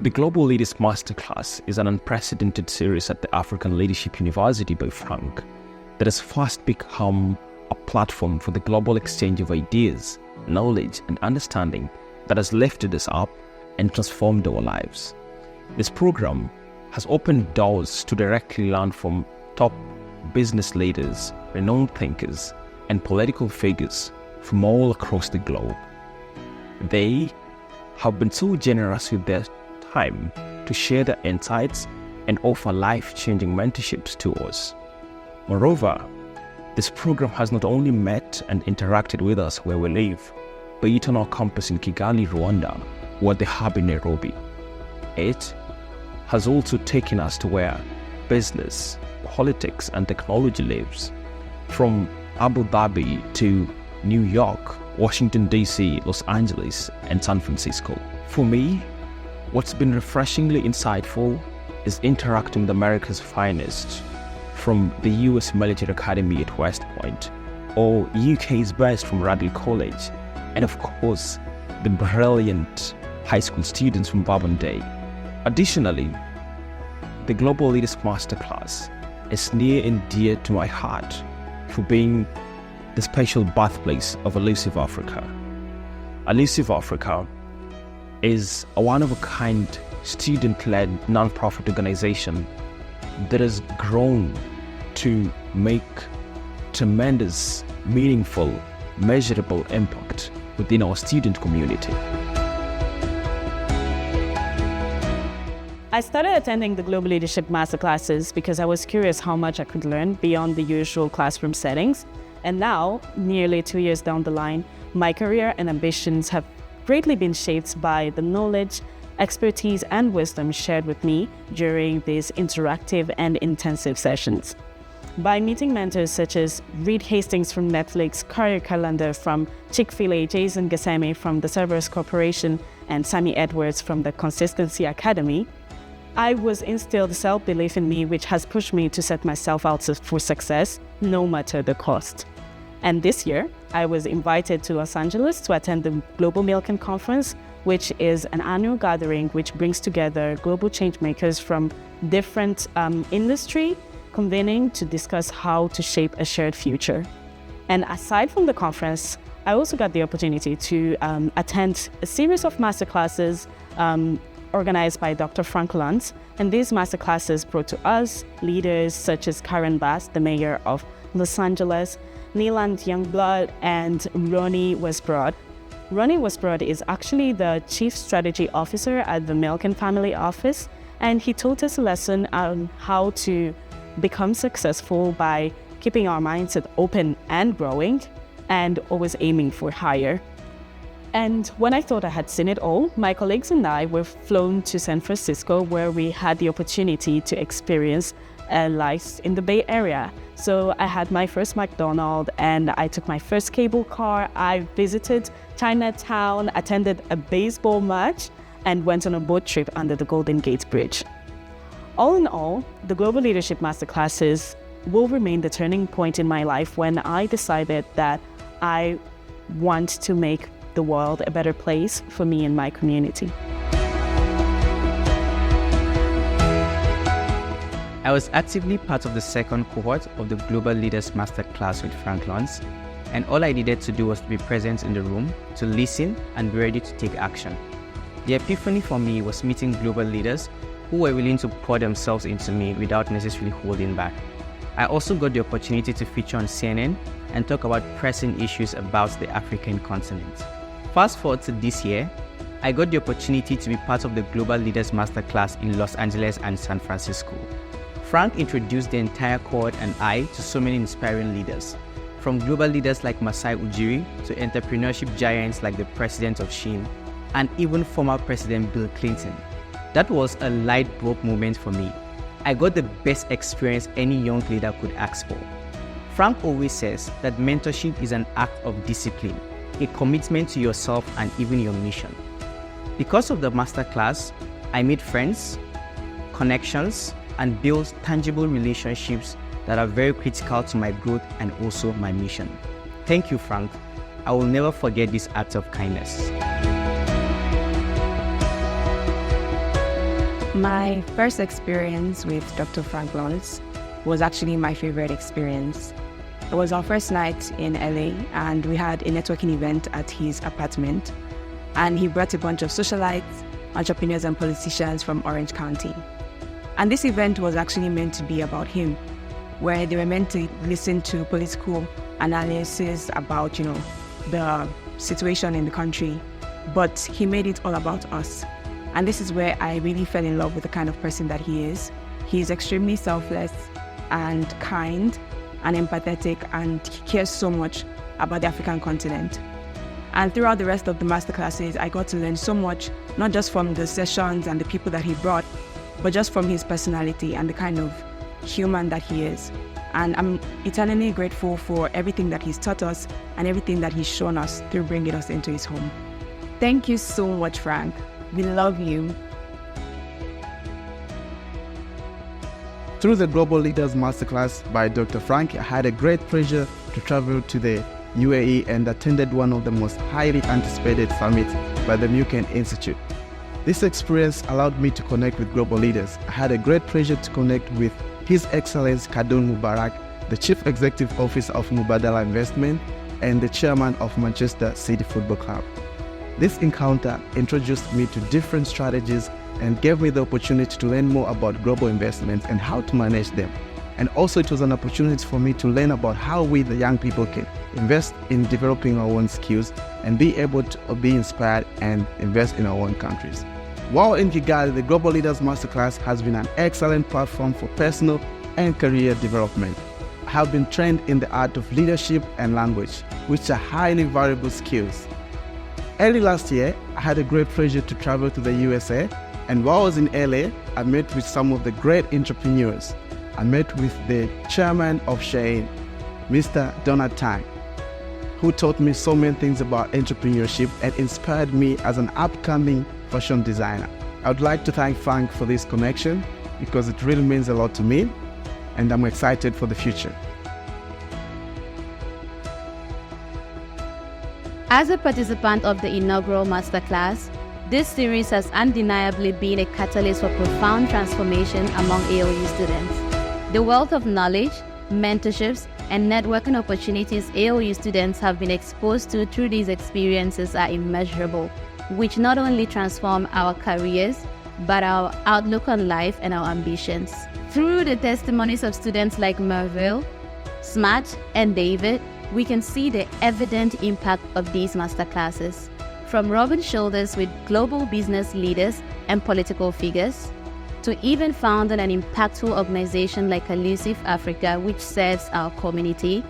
The Global Leaders Masterclass is an unprecedented series at the African Leadership University by Frank that has fast become a platform for the global exchange of ideas, knowledge, and understanding that has lifted us up and transformed our lives. This program has opened doors to directly learn from top business leaders, renowned thinkers, and political figures from all across the globe. They have been so generous with their time to share their insights and offer life-changing mentorships to us. Moreover, this program has not only met and interacted with us where we live, but it on our campus in Kigali, Rwanda, or the hub in Nairobi. It has also taken us to where business, politics, and technology lives, from Abu Dhabi to New York, Washington, D.C., Los Angeles, and San Francisco. For me, what's been refreshingly insightful is interacting with America's finest, from the US Military Academy at West Point, or UK's best from Radley College, and of course, the brilliant high school students from Bourbon Day. Additionally, the Global Leaders Masterclass is near and dear to my heart for being the special birthplace of Elusive Africa. Elusive Africa is a one-of-a-kind student-led non-profit organization that has grown to make tremendous, meaningful, measurable impact within our student community. I started attending the Global Leadership Masterclasses because I was curious how much I could learn beyond the usual classroom settings. And now, nearly 2 years down the line, my career and ambitions have greatly been shaped by the knowledge, expertise, and wisdom shared with me during these interactive and intensive sessions. By meeting mentors such as Reed Hastings from Netflix, Career Calendar from Chick-fil-A, Jason Gassemi from the Cerberus Corporation, and Sammy Edwards from the Consistency Academy, I was instilled self-belief in me, which has pushed me to set myself out for success, no matter the cost. And this year, I was invited to Los Angeles to attend the Global Milken Conference, which is an annual gathering which brings together global change makers from different industry, convening to discuss how to shape a shared future. And aside from the conference, I also got the opportunity to attend a series of masterclasses organized by Dr. Frank Luntz. And these masterclasses brought to us leaders such as Karen Bass, the mayor of Los Angeles, Leland Youngblood, and Ronnie Westbroad. Ronnie Westbroad is actually the Chief Strategy Officer at the Milken Family Office, and he taught us a lesson on how to become successful by keeping our mindset open and growing, and always aiming for higher. And when I thought I had seen it all, my colleagues and I were flown to San Francisco, where we had the opportunity to experience life in the Bay Area. So I had my first McDonald's, and I took my first cable car. I visited Chinatown, attended a baseball match, and went on a boat trip under the Golden Gate Bridge. All in all, the Global Leadership Masterclasses will remain the turning point in my life when I decided that I want to make the world a better place for me and my community. I was actively part of the second cohort of the Global Leaders Masterclass with Frank Luntz, and all I needed to do was to be present in the room, to listen, and be ready to take action. The epiphany for me was meeting global leaders who were willing to pour themselves into me without necessarily holding back. I also got the opportunity to feature on CNN and talk about pressing issues about the African continent. Fast forward to this year, I got the opportunity to be part of the Global Leaders Masterclass in Los Angeles and San Francisco. Frank introduced the entire cohort and I to so many inspiring leaders, from global leaders like Masai Ujiri to entrepreneurship giants like the president of Shein, and even former President Bill Clinton. That was a light bulb moment for me. I got the best experience any young leader could ask for. Frank always says that mentorship is an act of discipline, a commitment to yourself and even your mission. Because of the masterclass, I made friends, connections, and built tangible relationships that are very critical to my growth and also my mission. Thank you, Frank. I will never forget this act of kindness. My first experience with Dr. Frank Luntz was actually my favorite experience. It was our first night in LA, and we had a networking event at his apartment. And he brought a bunch of socialites, entrepreneurs, and politicians from Orange County. And this event was actually meant to be about him, where they were meant to listen to political analysis about, the situation in the country. But he made it all about us. And this is where I really fell in love with the kind of person that he is. He's extremely selfless and kind and empathetic, and he cares so much about the African continent. And throughout the rest of the masterclasses, I got to learn so much, not just from the sessions and the people that he brought, but just from his personality and the kind of human that he is. And I'm eternally grateful for everything that he's taught us and everything that he's shown us through bringing us into his home. Thank you so much, Frank. We love you. Through the Global Leaders Masterclass by Dr. Frank, I had a great pleasure to travel to the UAE and attended one of the most highly anticipated summits by the Milken Institute. This experience allowed me to connect with global leaders. I had a great pleasure to connect with His Excellency Khadoun Mubarak, the Chief Executive Officer of Mubadala Investment and the Chairman of Manchester City Football Club. This encounter introduced me to different strategies and gave me the opportunity to learn more about global investments and how to manage them. And also it was an opportunity for me to learn about how we, the young people, can invest in developing our own skills and be able to be inspired and invest in our own countries. While in Kigali, the Global Leaders Masterclass has been an excellent platform for personal and career development. I have been trained in the art of leadership and language, which are highly valuable skills. Early last year, I had a great pleasure to travel to the USA, and while I was in LA, I met with some of the great entrepreneurs. I met with the chairman of Shein, Mr. Donald Tang, who taught me so many things about entrepreneurship and inspired me as an upcoming fashion designer. I would like to thank Frank for this connection because it really means a lot to me, and I'm excited for the future. As a participant of the inaugural masterclass, this series has undeniably been a catalyst for profound transformation among ALU students. The wealth of knowledge, mentorships, and networking opportunities ALU students have been exposed to through these experiences are immeasurable, which not only transform our careers, but our outlook on life and our ambitions. Through the testimonies of students like Merville, Smart, and David, we can see the evident impact of these masterclasses. From rubbing shoulders with global business leaders and political figures, to even founding an impactful organization like Elusive Africa, which serves our community.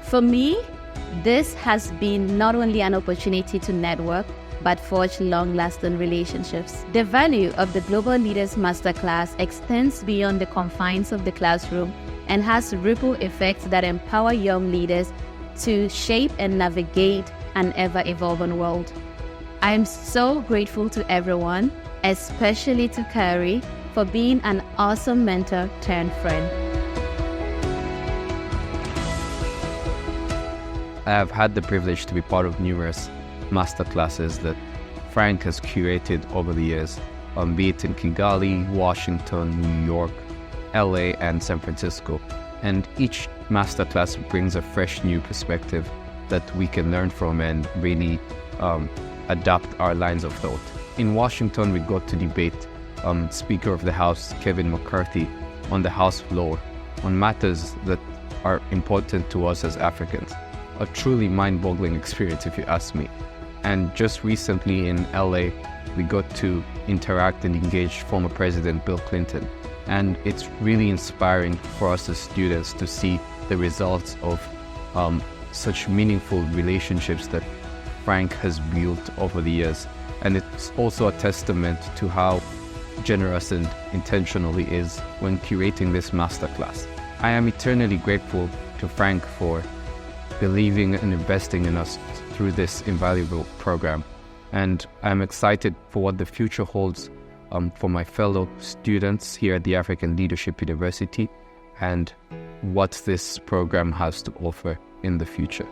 For me, this has been not only an opportunity to network, but forge long-lasting relationships. The value of the Global Leaders Masterclass extends beyond the confines of the classroom and has ripple effects that empower young leaders to shape and navigate an ever-evolving world. I am so grateful to everyone, especially to Carrie, for being an awesome mentor turned friend. I have had the privilege to be part of numerous masterclasses that Frank has curated over the years, be it in Kigali, Washington, New York, LA, and San Francisco. And each masterclass brings a fresh new perspective that we can learn from and really adapt our lines of thought. In Washington, we got to debate Speaker of the House Kevin McCarthy on the House floor on matters that are important to us as Africans. A truly mind-boggling experience, if you ask me. And just recently in LA, we got to interact and engage former President Bill Clinton. And it's really inspiring for us as students to see the results of such meaningful relationships that Frank has built over the years. And it's also a testament to how generous and intentional he is when curating this masterclass. I am eternally grateful to Frank for believing and investing in us through this invaluable program. And I'm excited for what the future holds for my fellow students here at the African Leadership University and what this program has to offer in the future.